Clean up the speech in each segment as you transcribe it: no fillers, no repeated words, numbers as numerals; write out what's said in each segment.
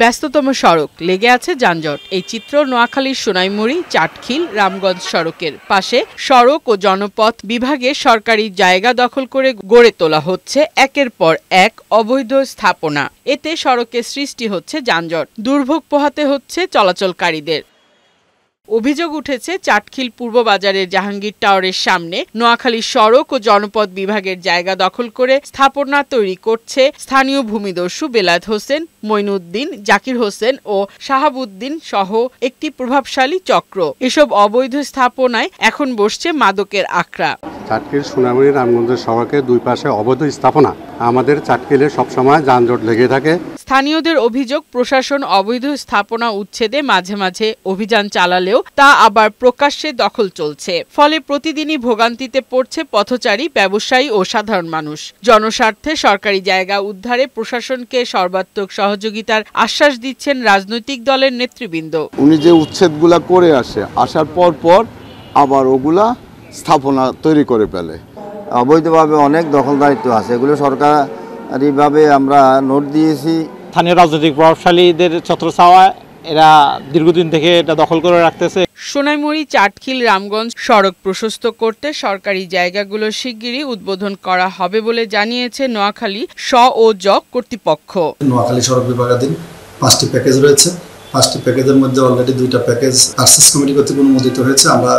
ব্যস্ততম সড়ক, লেগে আছে যানজট। এই চিত্র নোয়াখালীর সোনাইমুড়ি চাটখিল রামগঞ্জ সড়কের পাশে সড়ক ও জনপথ বিভাগে সরকারি জায়গা দখল করে গড়ে তোলা হচ্ছে একের পর এক অবৈধ স্থাপনা। এতে সড়কে সৃষ্টি হচ্ছে যানজট, দুর্ভোগ পোহাতে হচ্ছে চলাচলকারীদের। অভিযোগ উঠেছে চাটখিল পূর্ব বাজারের জাহাঙ্গীর টাওয়ারের সামনে নোয়াখালী সড়ক ও জনপথ বিভাগের জায়গা দখল করে স্থাপনা তৈরি করছে স্থানীয় ভূমিদস্যু বেলায়েত হোসেন, মঈনুদ্দিন, জাকির হোসেন ও শাহাবুদ্দিন সহ একটি প্রভাবশালী চক্র। এসব অবৈধ স্থাপনায় এখন বসছে মাদকের আখড়া। চাটখিল সোনাইমুড়ি রামগঞ্জের সড়কের দুই পাশে অবৈধ স্থাপনা, আমাদের চাটখিলে সবসময় যানজট লেগে থাকে। স্থানীয়দের অভিযোগ, প্রশাসন অবৈধ স্থাপনা উচ্ছেদে মাঝে মাঝে অভিযান চালালেও তা আবার প্রকাশ্যে দখল চলছে। ফলে প্রতিদিনই ভোগান্তিতে পড়ছে পথচারী, ব্যবসায়ী ও সাধারণ মানুষ। জনস্বার্থে সরকারি জায়গা উদ্ধারে প্রশাসনকে সর্বাত্মক সহযোগিতার আশ্বাস দিচ্ছেন রাজনৈতিক দলের নেতৃবৃন্দ। উনি যে উচ্ছেদগুলা করে আসার পর আবার ওগুলা স্থাপনা তৈরি করে ফেলে। অবৈধভাবে অনেক দখলদারিত্ব আছে, এগুলো সরকারিভাবে আমরা নোট দিয়েছি। স্থানীয় রাজনৈতিক প্রভাবশালীদের ছত্রছাওয়া এরা দীর্ঘদিন থেকে এটা দখল করে রাখতেছে। সোনাইমুড়ি চাটখিল রামগঞ্জ সড়ক প্রশস্ত করতে সরকারি জায়গাগুলো শিগগিরই উদ্বোধন করা হবে বলে জানিয়েছে নোয়াখালী স ও জ কর্তৃপক্ষ। নোয়াখালী সড়ক বিভাগাধীন 5টি প্যাকেজ রয়েছে। 5টি প্যাকেজের মধ্যে অলরেডি 2টা প্যাকেজ আরসিএস কমিটি কর্তৃক অনুমোদিত হয়েছে। আমরা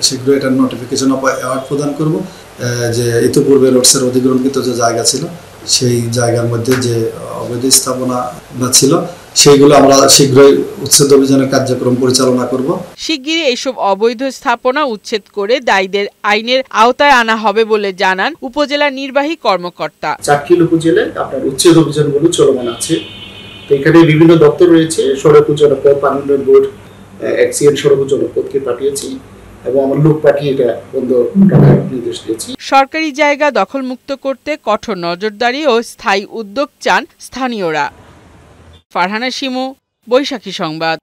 শীঘ্রই এটার নোটিফিকেশন অফ অ্যাওয়ার্ড প্রদান করব। যে ইতিপূর্বে রোডসের অধিগ্রহণকৃত যে জায়গা ছিল, সেই জায়গার মধ্যে যে অবৈধ স্থাপনা ছিল সেইগুলো আমরা শীঘ্রই উচ্ছেদ অভিযানের কার্যক্রম পরিচালনা করব। শিগগিরই এইসব অবৈধ স্থাপনা উচ্ছেদ করে দায়ীদের আইনের আওতায় আনা হবে বলে জানান উপজেলা নির্বাহী কর্মকর্তা। চাটখিল উপজেলায় আপনার উচ্ছেদ অভিযানগুলো চলমান আছে। তো এখানে বিভিন্ন দপ্তর রয়েছে, সড়ক জনপথ, পানি বোর্ড, এক্সিএন সড়ক জনপথকে পাঠিয়েছি এবং আমার লোক পাঠিয়ে এটা বন্ধ রাখার নির্দেশ দিয়েছি। সরকারি জায়গা দখলমুক্ত করতে কঠোর নজরদারি ও স্থায়ী উদ্যোগ চান স্থানীয়রা। ফারহানা শিমু, বৈশাখী সংবাদ।